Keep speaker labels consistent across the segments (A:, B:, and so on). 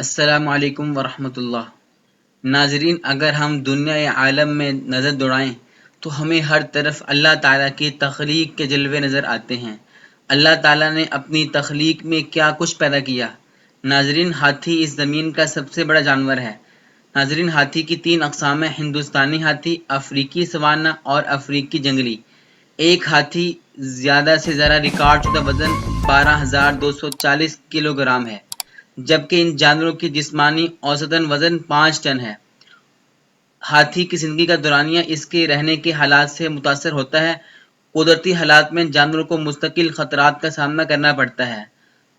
A: السلام علیکم ورحمۃ اللہ۔ ناظرین، اگر ہم دنیا عالم میں نظر دوڑائیں تو ہمیں ہر طرف اللہ تعالیٰ کی تخلیق کے جلوے نظر آتے ہیں۔ اللہ تعالیٰ نے اپنی تخلیق میں کیا کچھ پیدا کیا۔ ناظرین، ہاتھی اس زمین کا سب سے بڑا جانور ہے۔ ناظرین، ہاتھی کی 3 اقسام ہیں: ہندوستانی ہاتھی، افریقی سوانا اور افریقی جنگلی۔ ایک ہاتھی زیادہ سے زیادہ ریکارڈ شدہ وزن 12,240 کلو گرام ہے، جبکہ ان جانوروں کی جسمانی اوسطاً وزن 5 ٹن ہے۔ ہاتھی کی زندگی کا دورانیہ اس کے رہنے کے حالات سے متاثر ہوتا ہے۔ قدرتی حالات میں جانوروں کو مستقل خطرات کا سامنا کرنا پڑتا ہے۔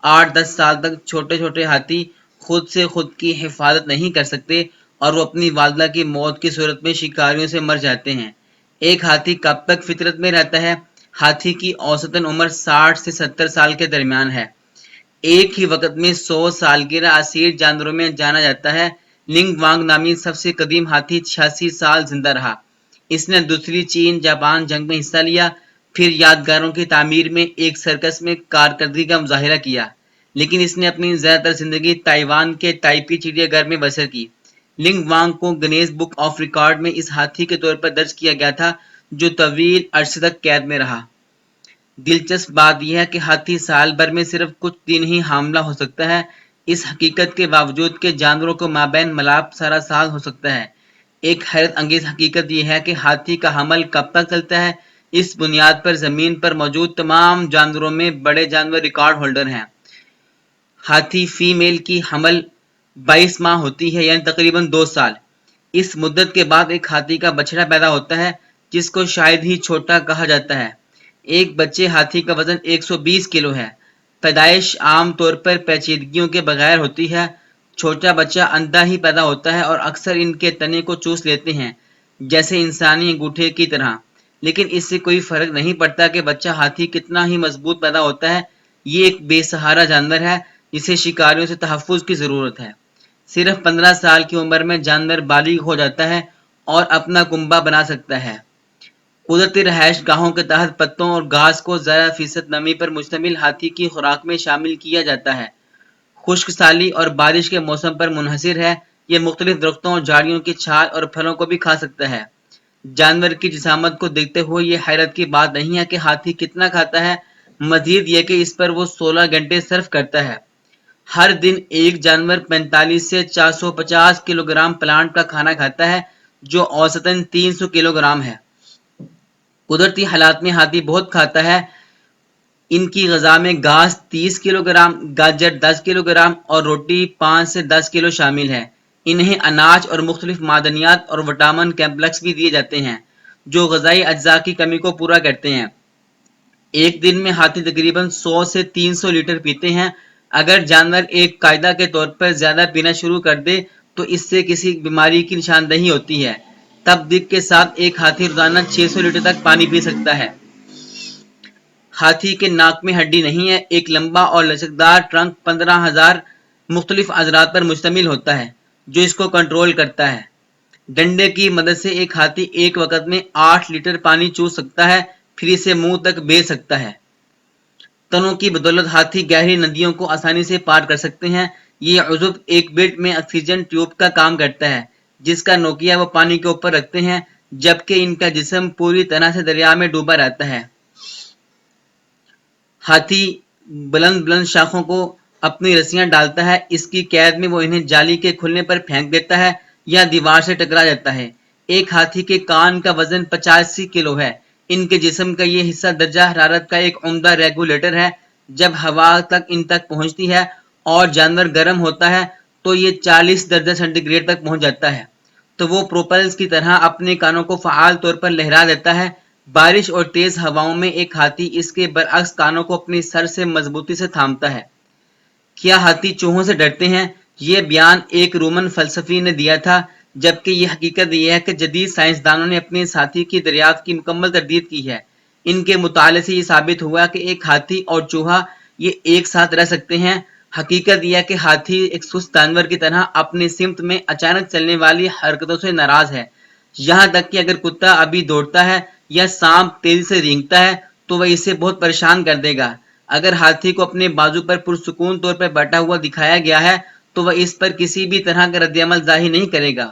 A: 8-10 سال تک چھوٹے چھوٹے ہاتھی خود سے خود کی حفاظت نہیں کر سکتے اور وہ اپنی والدہ کی موت کی صورت میں شکاریوں سے مر جاتے ہیں۔ ایک ہاتھی کب تک فطرت میں رہتا ہے؟ ہاتھی کی اوسطاً عمر 60 سے 70 سال کے درمیان ہے۔ ایک ہی وقت میں 100 سالگرہ اسیر جانوروں میں جانا جاتا ہے۔ لنگ وانگ نامی سب سے قدیم ہاتھی 86 سال زندہ رہا۔ اس نے دوسری چین جاپان جنگ میں حصہ لیا، پھر یادگاروں کی تعمیر میں ایک سرکس میں کارکردگی کا مظاہرہ کیا، لیکن اس نے اپنی زیادہ تر زندگی تائیوان کے تائپی چڑیا گھر میں بسر کی۔ لنگ وانگ کو گنیز بک آف ریکارڈ میں اس ہاتھی کے طور پر درج کیا گیا تھا جو طویل عرصے تک قید میں رہا۔ دلچسپ بات یہ ہے کہ ہاتھی سال بھر میں صرف کچھ دن ہی حاملہ ہو سکتا ہے، اس حقیقت کے باوجود کہ جانوروں کو مابین ملاپ سارا سال ہو سکتا ہے۔ ایک حیرت انگیز حقیقت یہ ہے کہ ہاتھی کا حمل کب تک چلتا ہے۔ اس بنیاد پر زمین پر موجود تمام جانوروں میں بڑے جانور ریکارڈ ہولڈر ہیں۔ ہاتھی فیمیل کی حمل 22 ماہ ہوتی ہے، یعنی تقریباً 2 سال۔ اس مدت کے بعد ایک ہاتھی کا بچڑا پیدا ہوتا ہے جس کو شاید ہی چھوٹا کہا جاتا ہے۔ ایک بچے ہاتھی کا وزن 120 کلو ہے۔ پیدائش عام طور پر پیچیدگیوں کے بغیر ہوتی ہے۔ چھوٹا بچہ اندھا ہی پیدا ہوتا ہے اور اکثر ان کے تنے کو چوس لیتے ہیں، جیسے انسانی انگوٹھے کی طرح، لیکن اس سے کوئی فرق نہیں پڑتا کہ بچہ ہاتھی کتنا ہی مضبوط پیدا ہوتا ہے۔ یہ ایک بے سہارا جانور ہے جسے شکاریوں سے تحفظ کی ضرورت ہے۔ صرف 15 سال کی عمر میں جانور بالغ ہو جاتا ہے اور اپنا کنبہ بنا سکتا ہے۔ قدرتی رہائش گاہوں کے تحت پتوں اور گھاس کو زیادہ فیصد نمی پر مشتمل ہاتھی کی خوراک میں شامل کیا جاتا ہے۔ خشک سالی اور بارش کے موسم پر منحصر ہے۔ یہ مختلف درختوں اور جھاڑیوں کی چھال اور پھلوں کو بھی کھا سکتا ہے۔ جانور کی جسامت کو دیکھتے ہوئے یہ حیرت کی بات نہیں ہے کہ ہاتھی کتنا کھاتا ہے، مزید یہ کہ اس پر وہ 16 گھنٹے صرف کرتا ہے۔ ہر دن ایک جانور 45 سے 450 کلو گرام پلانٹ کا کھانا کھاتا ہے، جو اوسطاً 300 کلو گرام ہے۔ قدرتی حالات میں ہاتھی بہت کھاتا ہے۔ ان کی غذا میں گھاس 30 کلو گرام، گاجر 10 کلو گرام اور روٹی 5 سے 10 کلو شامل ہے۔ انہیں اناج اور مختلف معدنیات اور وٹامن کمپلیکس بھی دیے جاتے ہیں جو غذائی اجزاء کی کمی کو پورا کرتے ہیں۔ ایک دن میں ہاتھی تقریباً 100 سے 300 لیٹر پیتے ہیں۔ اگر جانور ایک قاعدہ کے طور پر زیادہ پینا شروع کر دے تو اس سے کسی بیماری کی نشاندہی ہوتی ہے۔ تب کے ساتھ ایک ہاتھی روزانہ 600 لیٹر تک پانی پی سکتا ہے۔ ہاتھی کے ناک میں ہڈی نہیں ہے۔ ایک لمبا اور لچکدار ٹرنک 15,000 مختلف عضلات پر مشتمل ہوتا ہے جو اس کو کنٹرول کرتا ہے۔ ڈنڈے کی مدد سے ایک ہاتھی ایک وقت میں 8 لیٹر پانی چوس سکتا ہے، پھر اسے منہ تک بھیج سکتا ہے۔ تنوں کی بدولت ہاتھی گہری ندیوں کو آسانی سے پار کر سکتے ہیں۔ یہ عضو ایک بٹ میں آکسیجن ٹیوب کا کام کرتا ہے جس کا نوکیہ وہ پانی کے اوپر رکھتے ہیں، جبکہ ان کا جسم پوری طرح سے دریا میں ڈوبا رہتا ہے۔ ہاتھی بلند بلند شاخوں کو اپنی رسیاں ڈالتا ہے۔ اس کی قید میں وہ انہیں جالی کے کھلنے پر پھینک دیتا ہے یا دیوار سے ٹکرا جاتا ہے۔ ایک ہاتھی کے کان کا وزن 85 کلو ہے۔ ان کے جسم کا یہ حصہ درجہ حرارت کا ایک عمدہ ریگولیٹر ہے۔ جب ہوا ان تک پہنچتی ہے اور جانور گرم ہوتا ہے تو یہ 40 درجہ سینٹی گریڈ تک پہنچ جاتا ہے، تو وہ پروپلز کی طرح اپنے کانوں کو فعال طور پر لہرا دیتا ہے۔ بارش اور تیز ہواؤں میں ایک ہاتھی اس کے برعکس کانوں کو اپنی سر سے مضبوطی سے تھامتا ہے۔ کیا ہاتھی چوہوں سے ڈرتے ہیں؟ یہ بیان ایک رومن فلسفی نے دیا تھا، جبکہ یہ حقیقت یہ ہے کہ جدید سائنسدانوں نے اپنے ساتھی کی دریافت کی مکمل تردید کی ہے۔ ان کے مطالعے سے یہ ثابت ہوا کہ ایک ہاتھی اور چوہا یہ ایک ساتھ رہ سکتے ہیں۔ حقیقت یہ ہے کہ ہاتھی ایک سست جانور کی طرح اپنی سمت میں اچانک چلنے والی حرکتوں سے ناراض ہے، یہاں تک کہ اگر کتا ابھی دوڑتا ہے یا سانپ تیزی سے رینگتا ہے تو وہ اسے بہت پریشان کر دے گا۔ اگر ہاتھی کو اپنے بازو پر پرسکون طور پر بیٹھا ہوا دکھایا گیا ہے تو وہ اس پر کسی بھی طرح کا رد عمل ظاہر نہیں کرے گا۔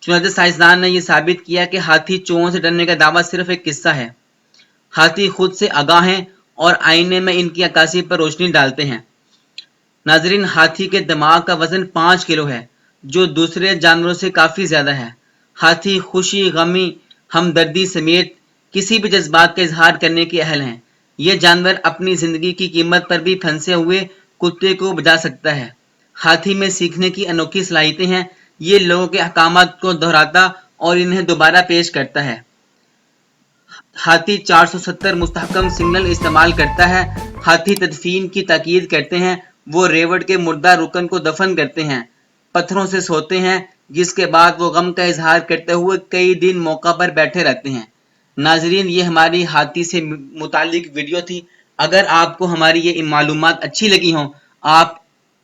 A: چنانچہ سائنسدان نے یہ ثابت کیا کہ ہاتھی چوہوں سے ڈرنے کا دعویٰ صرف ایک قصہ ہے۔ ہاتھی خود سے آگاہ ہیں اور آئینے میں ان کی عکاسی پر روشنی ڈالتے ہیں۔ ناظرین، ہاتھی کے دماغ کا وزن 5 کلو ہے، جو دوسرے جانوروں سے کافی زیادہ ہے۔ ہاتھی خوشی، غمی، ہمدردی سمیت کسی بھی جذبات کا اظہار کرنے کے اہل ہیں۔ یہ جانور اپنی زندگی کی قیمت پر بھی پھنسے ہوئے کتے کو بجا سکتا ہے۔ ہاتھی میں سیکھنے کی انوکھی صلاحیتیں ہیں۔ یہ لوگوں کے احکامات کو دہراتا اور انہیں دوبارہ پیش کرتا ہے۔ ہاتھی 470 مستحکم سگنل استعمال کرتا ہے۔ ہاتھی تدفین کی تاکید کرتے ہیں۔ وہ ریوڑ کے مردہ رکن کو دفن کرتے ہیں، پتھروں سے سوتے ہیں، جس کے بعد وہ غم کا اظہار کرتے ہوئے کئی دن موقع پر بیٹھے رہتے ہیں۔ ناظرین، یہ ہماری ہاتھی سے متعلق ویڈیو تھی۔ اگر آپ کو ہماری یہ معلومات اچھی لگی ہوں، آپ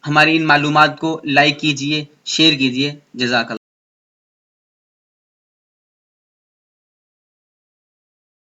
A: ہماری ان معلومات کو لائک کیجئے، شیئر کیجئے۔ جزاک اللہ۔